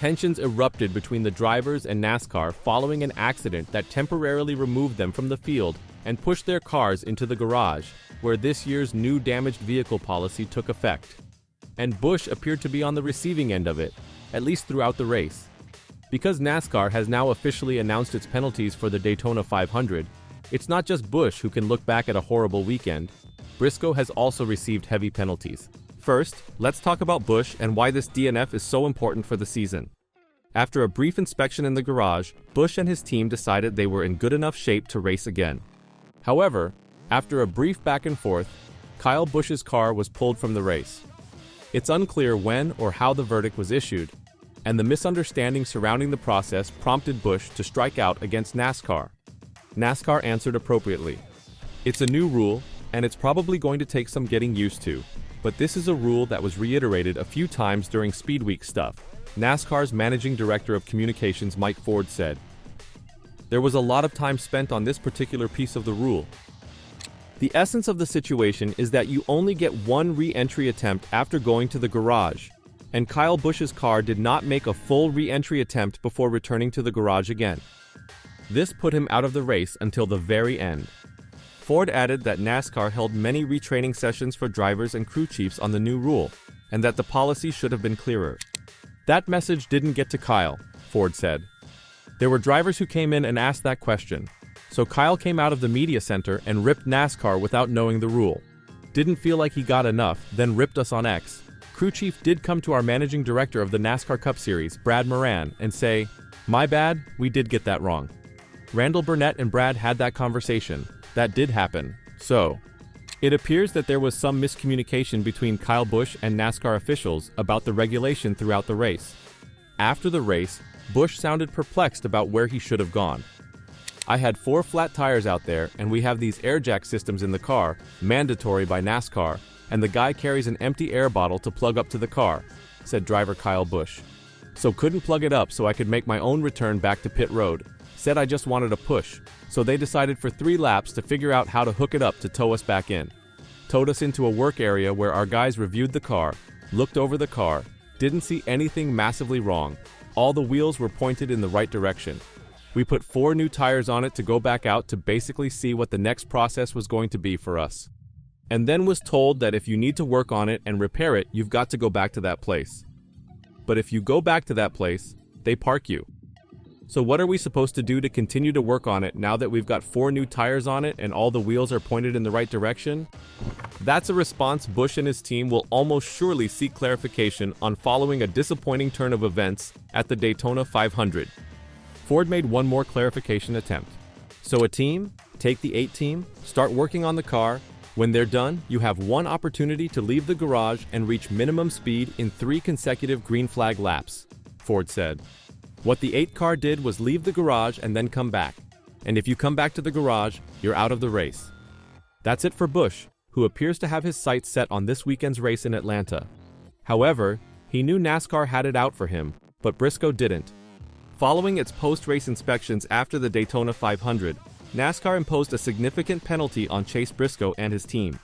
tensions erupted between the drivers and NASCAR following an accident that temporarily removed them from the field and pushed their cars into the garage, where this year's new damaged vehicle policy took effect. And Busch appeared to be on the receiving end of it, at least throughout the race. Because NASCAR has now officially announced its penalties for the Daytona 500, it's not just Busch who can look back at a horrible weekend. Briscoe has also received heavy penalties. First, let's talk about Busch and why this DNF is so important for the season. After a brief inspection in the garage, Busch and his team decided they were in good enough shape to race again. However, after a brief back and forth, Kyle Busch's car was pulled from the race. It's unclear when or how the verdict was issued, and the misunderstanding surrounding the process prompted Busch to strike out against NASCAR. NASCAR answered appropriately. It's a new rule, and it's probably going to take some getting used to, but this is a rule that was reiterated a few times during Speed Week stuff, NASCAR's Managing Director of Communications Mike Ford said. There was a lot of time spent on this particular piece of the rule. The essence of the situation is that you only get one re-entry attempt after going to the garage, and Kyle Busch's car did not make a full re-entry attempt before returning to the garage again. This put him out of the race until the very end. Ford added that NASCAR held many retraining sessions for drivers and crew chiefs on the new rule, and that the policy should have been clearer. That message didn't get to Kyle, Ford said. There were drivers who came in and asked that question, so Kyle came out of the media center and ripped NASCAR without knowing the rule. Didn't feel like he got enough, then ripped us on X. Crew chief did come to our managing director of the NASCAR Cup Series, Brad Moran, and say, "My bad, we did get that wrong." Randall Burnett and Brad had that conversation. That did happen, so. It appears that there was some miscommunication between Kyle Busch and NASCAR officials about the regulation throughout the race. After the race, Busch sounded perplexed about where he should have gone. "I had 4 flat tires out there, and we have these air jack systems in the car, mandatory by NASCAR, and the guy carries an empty air bottle to plug up to the car," said driver Kyle Busch. "So couldn't plug it up so I could make my own return back to pit road. Said I just wanted a push, so they decided for 3 laps to figure out how to hook it up to tow us back in. Towed us into a work area where our guys reviewed the car, looked over the car, didn't see anything massively wrong. All the wheels were pointed in the right direction. We put 4 new tires on it to go back out to basically see what the next process was going to be for us. And then was told that if you need to work on it and repair it, you've got to go back to that place. But if you go back to that place, they park you. So what are we supposed to do to continue to work on it now that we've got 4 new tires on it and all the wheels are pointed in the right direction?" That's a response Busch and his team will almost surely seek clarification on following a disappointing turn of events at the Daytona 500. Ford made one more clarification attempt. "So a team, take the 8 team, start working on the car. When they're done, you have one opportunity to leave the garage and reach minimum speed in 3 consecutive green flag laps," Ford said. What the 8 car did was leave the garage and then come back. And if you come back to the garage, you're out of the race. That's it for Busch, who appears to have his sights set on this weekend's race in Atlanta. However, he knew NASCAR had it out for him, but Briscoe didn't. Following its post-race inspections after the Daytona 500, NASCAR imposed a significant penalty on Chase Briscoe and his team.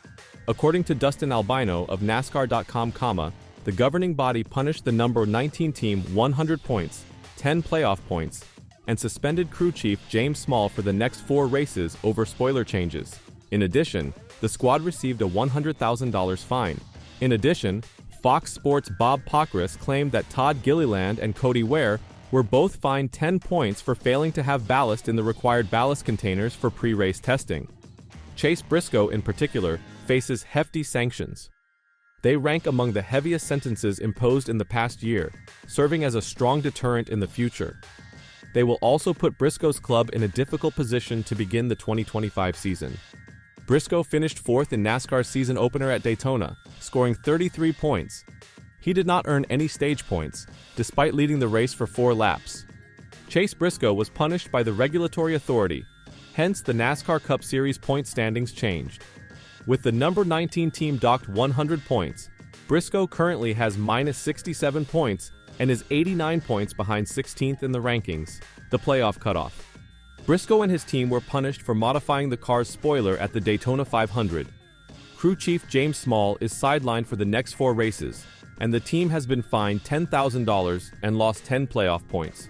According to Dustin Albino of NASCAR.com, the governing body punished the number 19 team 100 points, 10 playoff points, and suspended crew chief James Small for the next 4 races over spoiler changes. In addition, the squad received a $100,000 fine. In addition, Fox Sports' Bob Pockris claimed that Todd Gilliland and Cody Ware were both fined 10 points for failing to have ballast in the required ballast containers for pre-race testing. Chase Briscoe, in particular, faces hefty sanctions. They rank among the heaviest sentences imposed in the past year, serving as a strong deterrent in the future. They will also put Briscoe's club in a difficult position to begin the 2025 season. Briscoe finished 4th in NASCAR's season opener at Daytona, scoring 33 points. He did not earn any stage points, despite leading the race for 4 laps. Chase Briscoe was punished by the regulatory authority, hence the NASCAR Cup Series point standings changed. With the number 19 team docked 100 points, Briscoe currently has minus 67 points and is 89 points behind 16th in the rankings, the playoff cutoff. Briscoe and his team were punished for modifying the car's spoiler at the Daytona 500. Crew chief James Small is sidelined for the next 4 races, and the team has been fined $10,000 and lost 10 playoff points.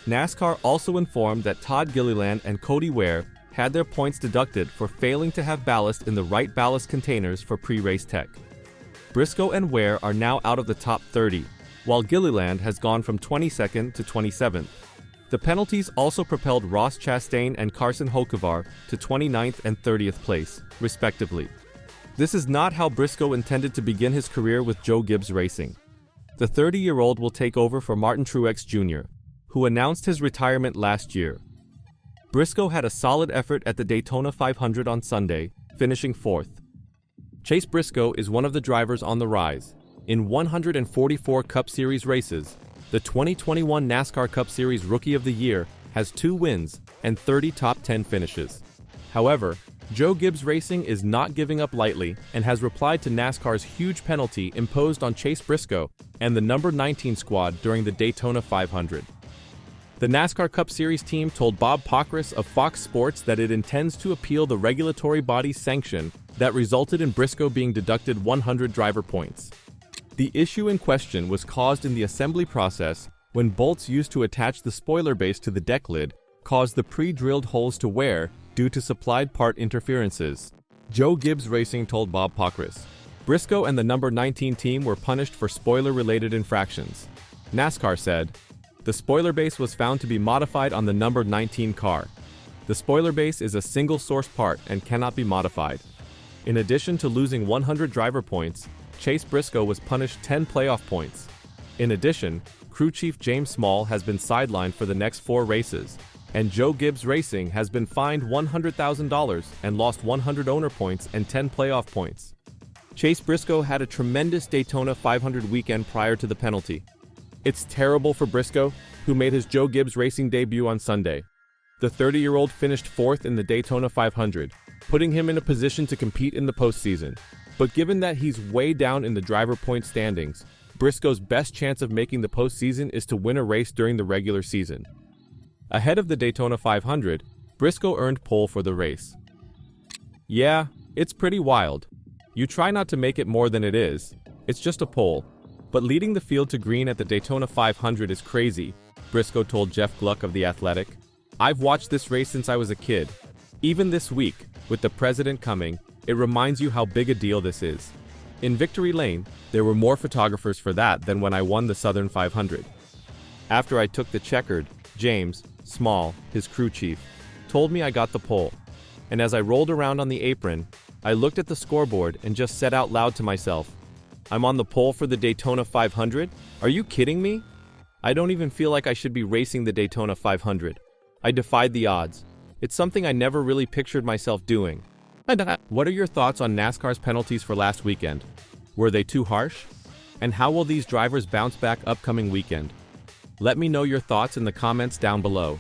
NASCAR also informed that Todd Gilliland and Cody Ware had their points deducted for failing to have ballast in the right ballast containers for pre-race tech. Briscoe and Ware are now out of the top 30, while Gilliland has gone from 22nd to 27th. The penalties also propelled Ross Chastain and Carson Hocevar to 29th and 30th place, respectively. This is not how Briscoe intended to begin his career with Joe Gibbs Racing. The 30-year-old will take over for Martin Truex Jr., who announced his retirement last year. Briscoe had a solid effort at the Daytona 500 on Sunday, finishing 4th. Chase Briscoe is one of the drivers on the rise. In 144 Cup Series races, the 2021 NASCAR Cup Series Rookie of the Year has 2 wins and 30 top 10 finishes. However, Joe Gibbs Racing is not giving up lightly and has replied to NASCAR's huge penalty imposed on Chase Briscoe and the number 19 squad during the Daytona 500. The NASCAR Cup Series team told Bob Pockrass of Fox Sports that it intends to appeal the regulatory body's sanction that resulted in Briscoe being deducted 100 driver points. The issue in question was caused in the assembly process when bolts used to attach the spoiler base to the deck lid caused the pre-drilled holes to wear due to supplied part interferences. Joe Gibbs Racing told Bob Pockrass, Briscoe and the number 19 team were punished for spoiler-related infractions. NASCAR said, the spoiler base was found to be modified on the number 19 car. The spoiler base is a single-source part and cannot be modified. In addition to losing 100 driver points, Chase Briscoe was punished 10 playoff points. In addition, crew chief James Small has been sidelined for the next 4 races, and Joe Gibbs Racing has been fined $100,000 and lost 100 owner points and 10 playoff points. Chase Briscoe had a tremendous Daytona 500 weekend prior to the penalty. It's terrible for Briscoe, who made his Joe Gibbs Racing debut on Sunday. The 30-year-old finished 4th in the Daytona 500, putting him in a position to compete in the postseason. But given that he's way down in the driver point standings, Briscoe's best chance of making the postseason is to win a race during the regular season. Ahead of the Daytona 500, Briscoe earned pole for the race. Yeah, it's pretty wild. You try not to make it more than it is. It's just a pole. But leading the field to green at the Daytona 500 is crazy, Briscoe told Jeff Gluck of The Athletic. I've watched this race since I was a kid. Even this week, with the president coming, it reminds you how big a deal this is. In Victory Lane, there were more photographers for that than when I won the Southern 500. After I took the checkered, James, Small, his crew chief, told me I got the pole. And as I rolled around on the apron, I looked at the scoreboard and just said out loud to myself, I'm on the pole for the Daytona 500? Are you kidding me? I don't even feel like I should be racing the Daytona 500. I defied the odds. It's something I never really pictured myself doing. What are your thoughts on NASCAR's penalties for last weekend? Were they too harsh? And how will these drivers bounce back upcoming weekend? Let me know your thoughts in the comments down below.